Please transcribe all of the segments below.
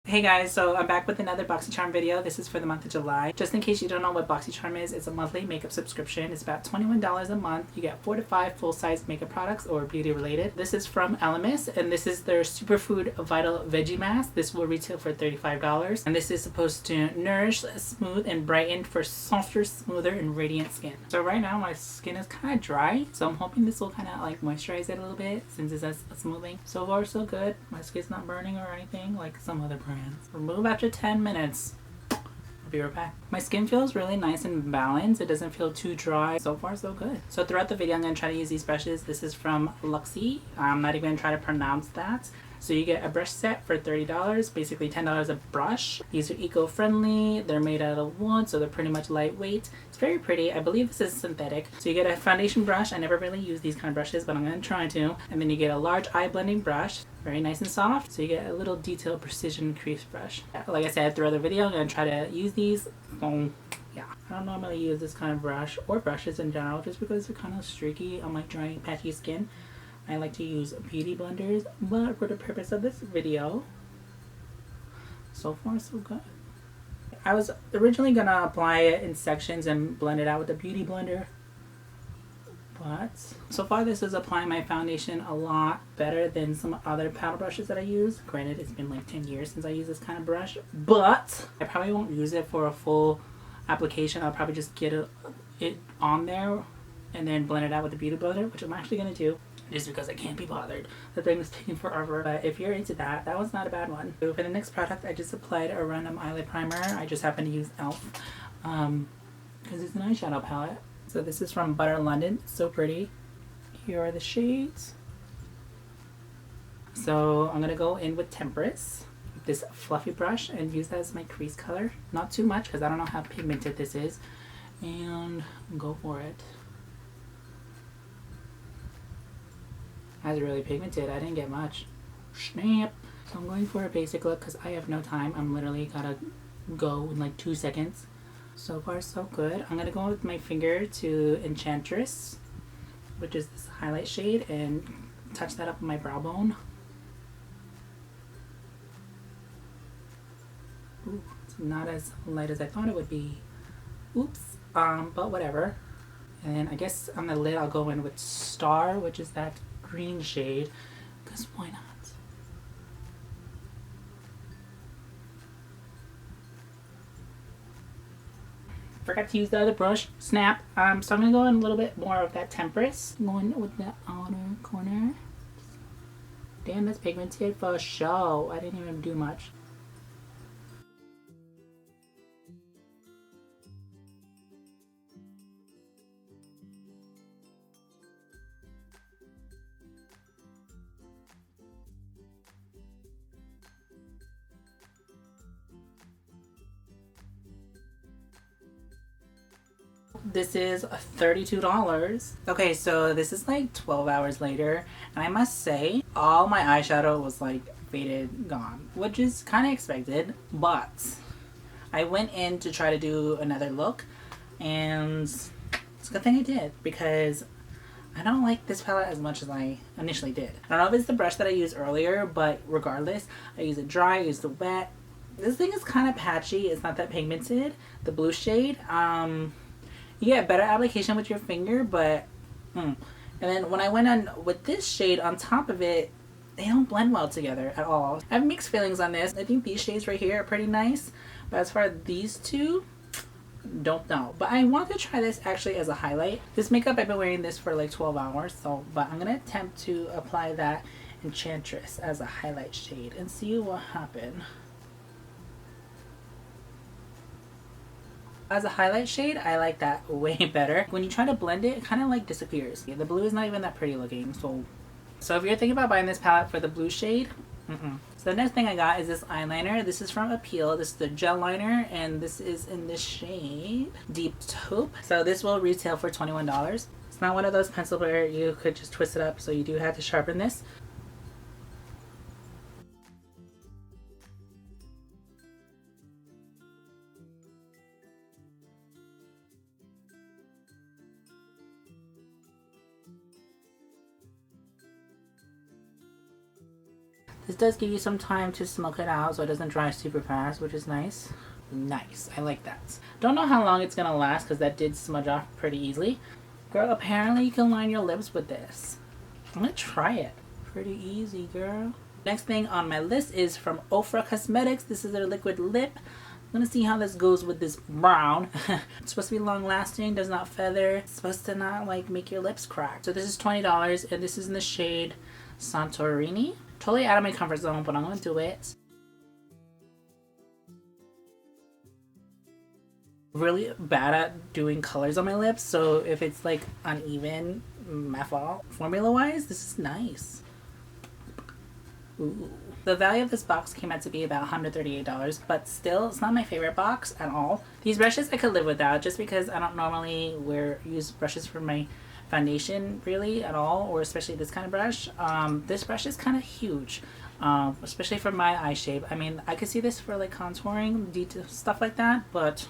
Hey guys, so I'm back with another BoxyCharm video. This is for the month of July. Just in case you don't know what BoxyCharm is, it's a monthly makeup subscription. It's about $21 a month. You get 4 to 5 full-size makeup products or beauty related. This is from Elemis and this is their Superfood Vital Veggie Mask. This will retail for $35 and this is supposed to nourish, smooth, and brighten for softer, smoother, and radiant skin. So right now my skin is kind of dry, so I'm hoping this will kind of like moisturize it a little bit since it's a smoothing. So far so good. My skin's not burning or anything like some other brands. Remove after 10 minutes. I'll be right back. My skin feels really nice and balanced. It doesn't feel too dry. So far so good. So throughout the video I'm going to try to use these brushes. This is from Luxie. I'm not even going to try to pronounce that. So you get a brush set for $30, basically $10 a brush. These are eco-friendly. They're made out of wood, so they're pretty much lightweight. It's very pretty. I believe this is synthetic. So you get a foundation brush. I never really use these kind of brushes, but I'm going to try to. And then you get a large eye blending brush. Very nice and soft. So you get a little detailed precision crease brush. Like I said throughout the video, I'm going to try to use these. Yeah, I don't normally use this kind of brush or brushes in general just because they're kind of streaky on my dry, patchy skin. I like to use beauty blenders, but for the purpose of this video, so far so good. I was originally gonna apply it in sections and blend it out with a beauty blender, but so far this is applying my foundation a lot better than some other powder brushes that I use. Granted, it's been like 10 years since I use this kind of brush, but I probably won't use it for a full application. I'll probably just get it on there and then blend it out with the beauty blender, which I'm actually gonna do. Just because I can't be bothered. The thing is taking forever. But if you're into that, that was not a bad one. So for the next product, I just applied a random eyelid primer. I just happen to use e.l.f. Because it's an eyeshadow palette. So this is from Butter London. It's so pretty. Here are the shades. So I'm going to go in with Temperance, this fluffy brush, and use that as my crease color. Not too much because I don't know how pigmented this is. And go for it. That's really pigmented. I didn't get much. Snap. So I'm going for a basic look because I have no time. I'm literally gotta go in like 2 seconds. So far so good. I'm gonna go with my finger to Enchantress, which is this highlight shade, and touch that up with my brow bone. Ooh, it's not as light as I thought it would be. Oops. But whatever. And I guess on the lid I'll go in with Star, which is that green shade, because why not? Forgot to use the other brush. Snap. So I'm gonna go in a little bit more of that Temperance. Going with the outer corner. Damn, that's pigmented for show. I didn't even do much. This is $32. Okay, so this is like 12 hours later, and I must say, all my eyeshadow was like faded, gone, which is kind of expected, but I went in to try to do another look, and it's a good thing I did, because I don't like this palette as much as I initially did. I don't know if it's the brush that I used earlier, but regardless, I use it dry, I use it wet. This thing is kind of patchy. It's not that pigmented. The blue shade, you get better application with your finger, but and then when I went on with this shade on top of it, they don't blend well together at all. I have mixed feelings on this. I think these shades right here are pretty nice, but as far as these two, don't know. But I want to try this actually as a highlight. This makeup, I've been wearing this for like 12 hours, so but I'm gonna attempt to apply that Enchantress as a highlight shade and see what happens. As a highlight shade, I like that way better. When you try to blend it, it kind of like disappears. Yeah, the blue is not even that pretty looking. So if you're thinking about buying this palette for the blue shade, So the next thing I got is this eyeliner. This is from Appeal. This is the gel liner, and this is in this shade Deep Taupe. So this will retail for $21. It's not one of those pencils where you could just twist it up, so you do have to sharpen this. This does give you some time to smoke it out so it doesn't dry super fast, which is nice. Nice, I like that. Don't know how long it's gonna last because that did smudge off pretty easily. Girl, apparently you can line your lips with this. I'm gonna try it. Pretty easy, girl. Next thing on my list is from Ofra Cosmetics. This is their liquid lip. I'm gonna see how this goes with this brown. It's supposed to be long lasting, does not feather. It's supposed to not like make your lips crack. So this is $20 and this is in the shade Santorini. Totally out of my comfort zone, but I'm gonna do it. Really bad at doing colors on my lips, so if it's like uneven, my fault. Formula wise, this is nice. Ooh. The value of this box came out to be about $138, but still, it's not my favorite box at all. These brushes I could live without just because I don't normally use brushes for my foundation really at all, or especially this kind of brush. This brush is kind of huge, especially for my eye shape. I mean, I could see this for like contouring, detail, stuff like that, but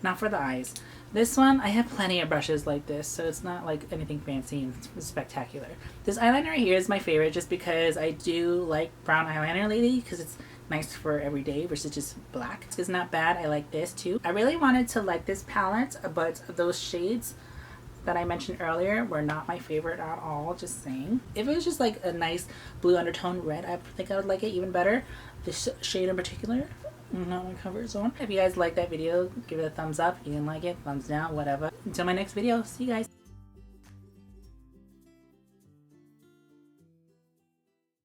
not for the eyes. This one, I have plenty of brushes like this, so it's not like anything fancy and spectacular. This eyeliner right here is my favorite just because I do like brown eyeliner lately because it's nice for everyday versus just black. It's not bad. I like this too. I really wanted to like this palette, but those shades that I mentioned earlier were not my favorite at all, just saying. If it was just like a nice blue undertone red, I think I would like it even better. This shade in particular, not my comfort zone. If you guys liked that video, give it a thumbs up. If you didn't like it, thumbs down, whatever. Until my next video, see you guys.